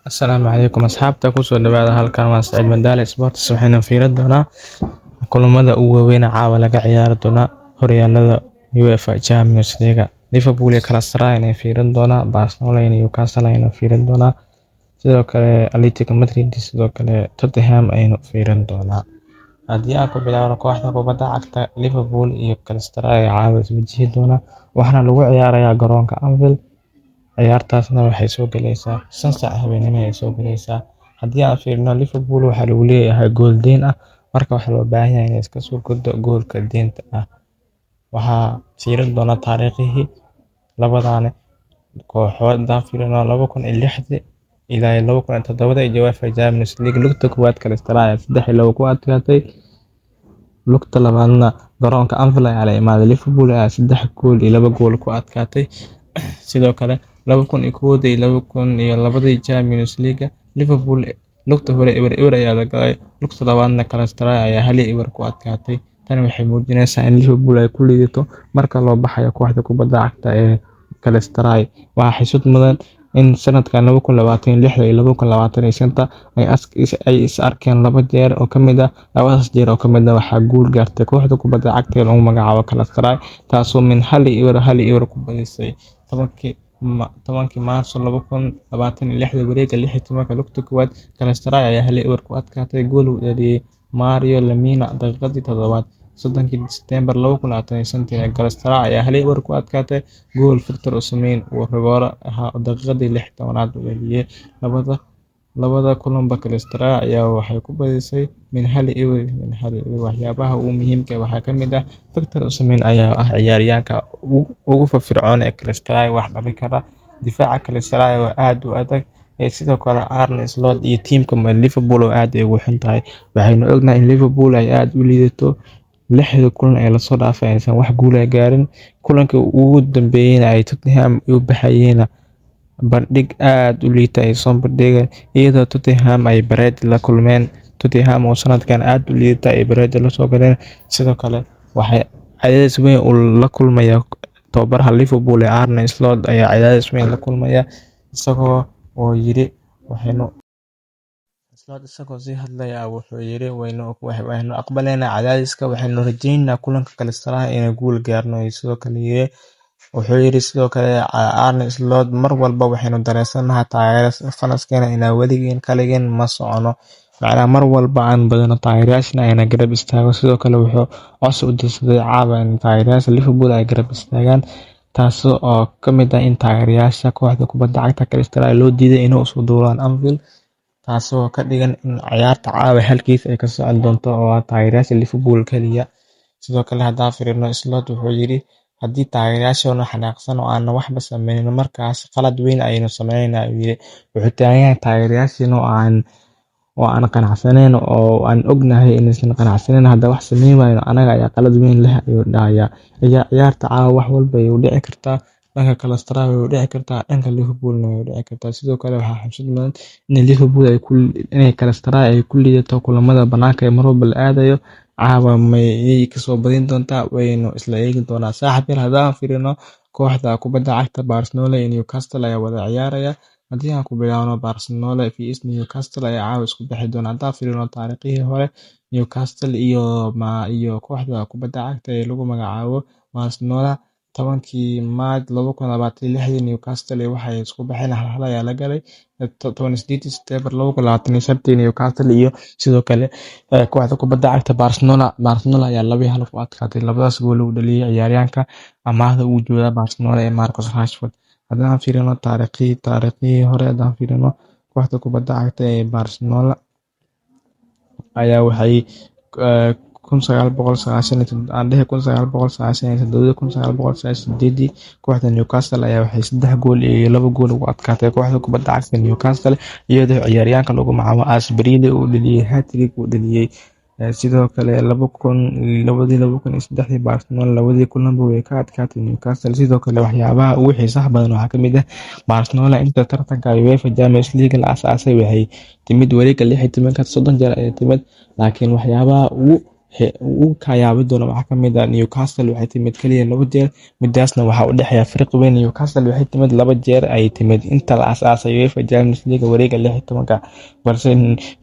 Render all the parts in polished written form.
Asalaamu calaykum asxaabta kusoo dhawaada halkan waa Saciid Madaale Sports waxayna fiirin doonaa kulamada ugu waaweyn caawa laga ciyaari doona horyaalada UEFA Champions League. Liverpool iyo Galatasaray ayay fiirin doonaa, Barcelona iyo Newcastle ayayna fiirin doonaa, sidoo kale Atletico Madrid sidoo kale Tottenham ayayna fiirin doonaa. Haddii aan ku bilaabno kooxda kubadda cagta Liverpool iyo Galatasaray caawa iswajihi doona waxaana lagu ciyaarayaa garoonka Anfield. ciyaartaasna waxay soo galaysaa 5 saac habeenimo ay soo galaysaa. Haddii aan fiirino Liverpool waxaa lagu leeyahay gool deyn ah, marka waxaa loo baahan yahay inay iska soo guddo goolka deynta ah. Waxaa fiirin doona taariikhihii labadaan kooxood. Haddaan fiirino 2006 ilaa 2007 ee UEFA Champions League lugta koowaad Galatasaray 3-2 ku adkaatay, lugta labaadna garoonka Anfield ayaa la imaaday, Liverpool ayaa 3 gool iyo 2 gool ku adkaatay. sidoo kale 2001 iyo 2002 Champions League Liverpool lugta hore eber ayaa la galay, lugta labaadna Galatasaray ayaa 1-0 ku adkaatay. Tani waxay muujinaysaa in Liverpool ay ku liidato marka loo baxayo kooxda kubadda cagta ee Galatasaray. Waxaa xisud mudan in sanadkan 2026 iyo 2025 ay is arkeen 2 jeer oo kamid ah, labadaas jeer oo kamid ah waxaa guul gaartay kooxda kubadda cagta ee lagu magacaabo Galatasaray, taasoo min 1-0 ku badisay 10 Maarso 2026 wareegga 16 lugta koowaad Galatasaray ayaa 1-0 ku adkaatay. Gool uu dhaliyay Mario Lemina daqiiqadii 7aad. 30 Sebtembar 2025 Galatasaray ayaa 1-0 ku adkaatay, gool Victor Osimhen uu rigoore ahaa daqiiqadii 16aad u dhaliyay. Labada kulanba Galatasaray ayaa waxay ku badisay min 1-0. Waxyaabaha ugu muhiimka ah waxaa kamid ah Victor Osimhen ayaa ah ciyaaryahanka ugu firfircoon ee Galatasaray wax dhali kara. Difaaca Galatasaray oo aad u adag sidoo kale Arne Slot iyo tiimka Liverpool oo aad ay ugu xun tahay. Waxaynu ognahay in Liverpool ay aad u liidato 6 kulan ee la soo dhaafay aysan wax guul ah gaarin. Kulankii ugu dambeeyayna ay Tottenham u baxayeen bandhig aad u liita ay soo bandhigeen, iyadoo Tottenham ay bareed la kulmeen. Tottenham oo sanadkan aad u liita ay bareed la soo galeen. Sidoo kale waxay cadaadis weyn u la kulmaya tababaraha Liverpool ee Arne Slot ayaa cadaadis weyn la kulmaya isagoo oo yiri isagoo sii hadlaya wuxuu yiri waynu aqbaleynaa cadaadiska, waxaynu rajaynaynaa kulanka Galatasaray inay guul gaarno. Sidoo kale wuxuu yiri Arne Slot mar walba waxaynu dareensanahay taageerada fanskeena inaan weligeen kaligeen ma socono, macnaha mar walba aan badino taageerayaashana ayna garab istaago. Sidoo kale wuxuu codsi u dirsaday caawa in taageerayaasha Liverpool ay garab istaagaan, taas oo kamid ah in taageerayaasha kooxda kubadda cagta Galatasaray loo diiday inay u soo duulaan Anfield, taasoo ka dhigan in ciyaarta caawa halkiis ay ka socon doonto oo ah taageerayaasha Liverpool kaliya. Sidoo kale haddaan fiirino Slot wuxuu yiri haddii taageerayaashana xanaaqsan oo aan waxba sameynin markaas qalad weyn ayaynu sameynaynaa. Wuxuu taagan yahay taageerayaashana oo aan qanacsanayn oo aan ognahay inaysan qanacsanayn hadda wax sameyn waayno anaga ayaa qalad weyn leh ayuu dhahayaa. Ciyaarta caawa wax walba ay u dhici kartaa, dhanka Galatasaray way u dhici kartaa, dhanka Liverpoolna way u dhici kartaa. Sidoo kale waxaa xusid mudan in Liverpool inay Galatasaray ay ku liidato kulamada banaanka ee mar walba la aadayo. Caawa mayay kasoo badin doontaa, waynu isla eegi doonaa. Saaxiib haddaan fiirino kooxda kubadda cagta Barcelona iyo Newcastle ayaa wada ciyaaraya. Haddii aan ku bilaabno Barcelona vs Newcastle ayaa caawa isku bixi doona. Haddaan fiirino taariikhihii hore Newcastle iyo kooxda kubadda cagta ee lagu magacaabo Barcelona 10 Maarch 2026 Newcastle waxay isku baxeen hal ayaa la galay. 18 Sebtembar 2025 Newcastle iyo sidoo kale kooxda kubadda cagta Barcelona ayaa 2-1 ku adkaatay. Labadaas gool uu dhaliyay ciyaaryahanka amaahda ugu jooga Barcelona ee Marcus Rashford. Haddaan fiirino taariikhihii hore, haddaan fiirino kooxda kubadda cagta ee Barcelona ayaa waxay 1998 kooxda Newcastle ayaa waxay 3 gool iyo 2 gool ugu adkaatay kooxda kubadda cagta Newcastle, iyadoo ciyaaryahanka lagu magacaabo Asprilla uu dhaliyay hat-trick uu dhaliyay. Sidoo kale 2003 Barcelona labadii kulanba way ka adkaatay Newcastle. Sidoo kale waxyaabaha ugu xiisaha badan waxaa kamid ah Barcelona inta tartanka UEFA Champions League la aasaasay waxay timid wareegga 16 30 jeer ayay timid, laakiin waxyaabaha ugu uu ka yaabi doono waxaa kamid ah Newcastle waxay timid kaliya 2 jeer, midaasna waxaa u dhexeeya farqi weyn. Newcastle waxay timid 2 jeer ay timid inta la aasaasay UEFA Champions League wareega 16, balse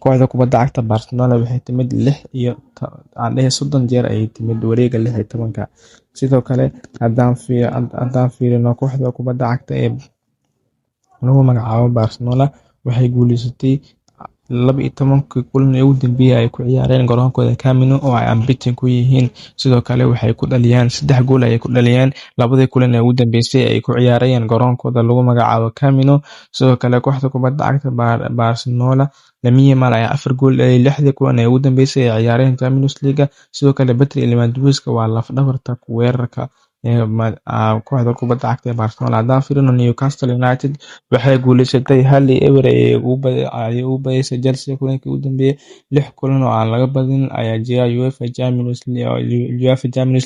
kooxda kubadda cagta Barcelona waxay timid 30 jeer ay timid wareega 16. Sidoo kale haddaan fiirino kooxda kubadda cagta ee lagu magacaabo Barcelona waxay guuleysatay 12 kulan ee ugu dambeeyay ay ku ciyaareen garoonkooda Camp Nou oo ay unbeaten ku yihiin. Sidoo kale waxay ku dhaliyeen 3 gool ay ku dhaliyeen labadii kulan ee ugu dambeysay ay ku ciyaareen garoonkooda lagu magacaabo Camp Nou. Sidoo kale kooxda kubadda cagta Barcelona Lamine Yamal ayaa 4 gool dhaliyay 6 kulan ee ugu dambeysay ay ciyaareen Champions League. Sidoo kale Pedri Lewandowski waa laf-dhabarta weerarka kooxda kubadda cagta ee Barcelona. Haddaan fiirino Newcastle United waxay guuleysatay 1-0 ay ugu badisay Chelsea kulankii ugu dambeeyay. 6 kulan oo aan laga badin ayaa jira UEFA Champions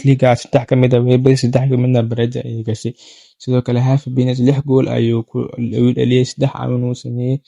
League 3 kamid ah way badisay, 3 kamidna bareejo ayay gashay. Sidoo kale Harvey Barnes 6 gool ayuu dhaliyay, 3 caawin uu sameeyay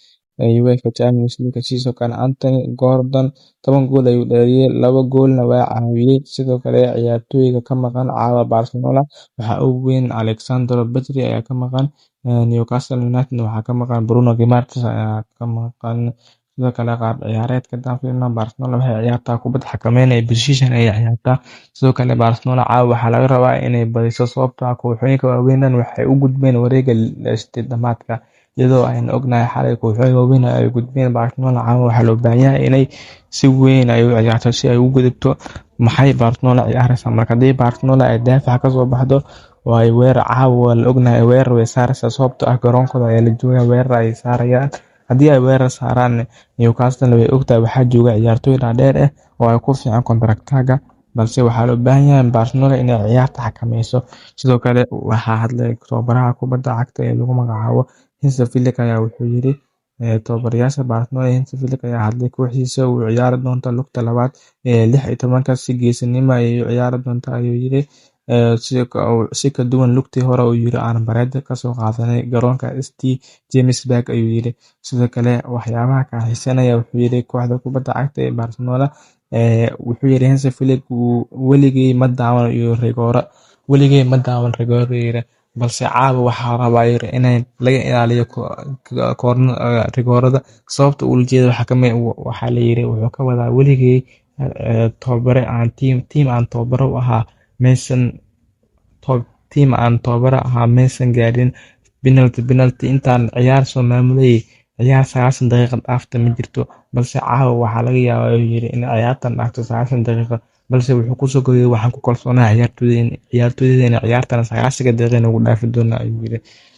UEFA Champions League. Sidoo kale Anthony Gordon 10 gool ayuu dhaliyay, 2 goolna waa caawiyay. Sidoo kale ciyaartooyga ka maqan caawa Barcelona waxaa ugu weyn Alexandre Pedri ayaa ka maqan. Newcastle United waxaa ka maqan Bruno Guimaraes ayaa ka maqan. Sidoo kale qaab ciyaareedka haddaan fiirino Barcelona waxay ciyaartaa kubad xakameyn ee position ay ciyaartaa. Sidoo kale Barcelona caawa waxaa laga rabaa inay badiso sababtoo ah kooxooyinka waaweyn waxay u gudbeen wareega 8-damaadka, iyadoo aynu ognahay xalay kooxooyin waaweyn ay gudbeen. Barcelona caawa waxaa loo baahan yahay inay si weyn ay u ciyaarto si ay u gudubto. Maxay Barcelona ciyaaraysaa marka? Haddii Barcelona ay daafac ka soo baxdo oo ay weerar caawa la ognahay weerar way saaraysaa sababtoo ah garoonkooda ayaa la joogaa, weerar ay saarayaan. Haddii ay weerar saaraan Newcastle way ogtahay waxaa jooga ciyaartooy dhaadheer oo ay ku fiican counter-attack, balse waxaa loo baahan yahay Barcelona inay ciyaarta xakameyso. Sidoo kale waxaa hadlay tababaraha kubadda cagta ee lagu magacaabo Hansi Flick ayaa wuxuu yiri tababarayaasha Barcelona Hansi Flick ayaa hadlay kooxdiisa uu ciyaari doonta lugta labaad ee 16 si geesinimo ay u ciyaari doonta ayuu yiri. Si ka duwan lugtii hore uu yiri aan bareedo kasoo qaadanay garoonka St James Park ayuu yiri. Sidoo kale waxyaabaha ka xiisanaya wuxuu yiri kooxda kubadda cagta ee Barcelona wuxuu yiri Hansi Flick weligay ma daawan rigoore, balse caawa waxaa rabaa inay laga ilaaliyo rigoorada. Sababta uu jeedo waxaa la yiri wuxuu ka wadaa weligay tababare aan tiim aan tababare u ahaa maysan gaarin penalty intaan ciyaar soo maamulayay. Ciyaar 90 daqiiqo dhaafta ma jirto, balse caawa waxaa laga yaabaa ayuu yiri in ciyaartan dhaafto 90 daqiiqo, balse wuxuu kusoo gabagabay waxaan ku kalsoonahay ciyaartooydeyda in ciyaartan 90 daqiiqo nagu dhaafi doonaan ayuu yiri.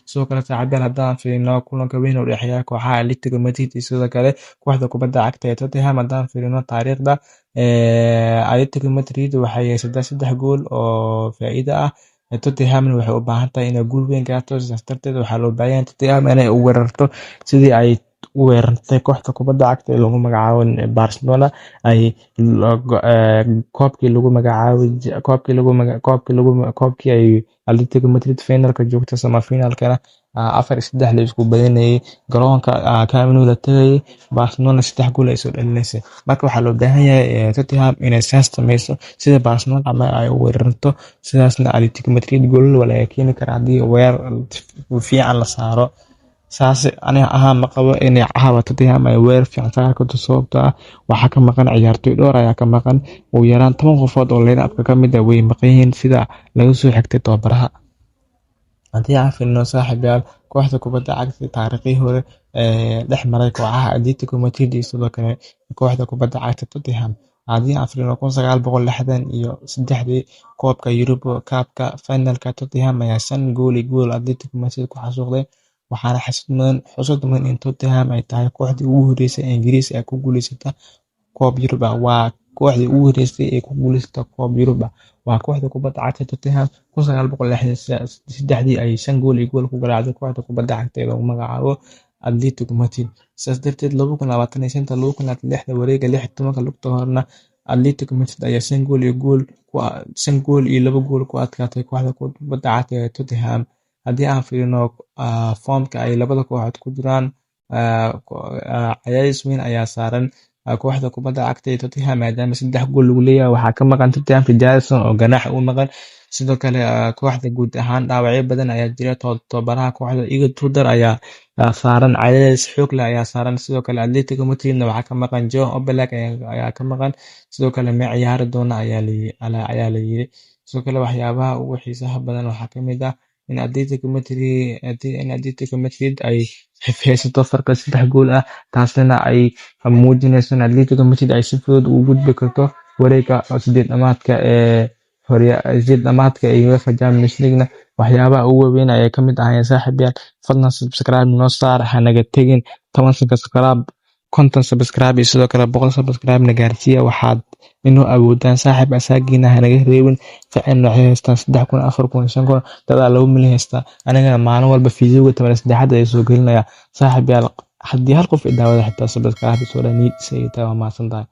Sidoo kale saaxiibayaal haddaan fiirino kulanka weyn oo u dhexeeya kooxaha Atletico Madrid iyo sidoo kale kooxda kubadda cagta ee Tottenham. Haddaan fiirino taariikhda Atletico Madrid waxay haysataa 3 gool oo faa'iido ah. Tottenham waxay u baahan tahay inay guul weyn gaarto, sidaas darteed waxaa loo baahan yahay Tottenham inay u weerarto sidii ay u weerartay kooxda kubadda cagta ee lagu magacaabo Barcelona ay koobkii ay Atletico Madrid finalka joogtay semifinalkana 4-3 la isku badinayay garoonka Camp Nou la tagayay Barcelona 3 gool ay soo dhalineysay. Marka waxaa loo baahan yahay Tottenham inay saas sameyso sida Barcelona ama ay u weerarto, sidaasna Atletico Madrid gool wala ay keeni karaa haddii weerar fiican la saaro. saas aniga ahaan ma qabo inay caawa Tottenham ay weerar fiican saari karto sababtoo ah waxaa ka maqan ciyaartooy dhowr ayaa ka maqan ugu yaraan 10 qofood oo line-up-ka ka mid ah way maqan yihiin sida laga soo xigtay tababaraha. Haddii aan fiirino saaxiibayaal kooxda kubadda cagta taariikhii hore dhex maray kooxaha Atletico Madrid iyo sidoo kale kooxda kubadda cagta Tottenham. Haddii aan fiirino 1963 koobka Europa Cup-ka finalka Tottenham ayaa 5 gool Atletico Madrid ku xasuuqday. Waxaana xusud mudan in Tottenham ay tahay kooxdii ugu horeysay ee Ingiriis ee ku guuleysata koob Yurub ah. Waa kooxdii ugu horeysay ee ku guuleysata koob Yurub ah. Waa kooxda kubadda cagta Tottenham 1963 ay 5 gool ku garaacday kooxda kubadda cagta ee lagu magacaabo Atletico Madrid. Sidaas darteed 2025-2026 wareega 16 lugta horena Atletico Madrid ayaa 5 gool iyo 2 gool ku adkaatay kooxda kubadda cagta ee Tottenham. Haddii aan fiirino foomka ay labada kooxood ku jiraan cadaadis weyn ayaa saaran kooxda kubadda cagta ee Tottenham maadaama 3 gool lagu leeyahay waxaa ka maqan Tottenham Richarlison oo ganaax u maqan sidoo kale kooxda guud ahaan dhaawacyo badan ayaa jira tababaraha kooxda Erik ten Hag ayaa saaran cadaadis xoog leh ayaa saaran sidoo kale Atletico Madrid waxaa ka maqan Joe Oblak ayaa ka maqan sidoo kale ma ciyaari doona ayaa la yiri sidoo kale waxyaabaha ugu xiisaha badan waxaa ka mid ah in Atletico Madrid ay haysato farqi 3 gool ah taasina ay muujinayso in Atletico Madrid ay si fudud ugu gudbi karto wareegga 8-dhamaadka ee UEFA Champions League waxyaabaha ugu weyn ayay ka mid ahaayeen saaxiibayaal fadlan subscribe noo saar hanaga tagin 10 subscribe 50 subscribe iyo sidoo kale 100 subscribe na gaarsiiya waxaad inuu awoodaan saaxiib asaagiina hanaga reebin ficil waxay haystaan 3,000 4,000 5,000 dad 2 milyan haysta anigana maalin walba fiidiyowga 13 ay soo gelinaya saaxiibayaal haddii hal qof i daawada xitaa subscribe soo dhaaniid sayta waa maasantahay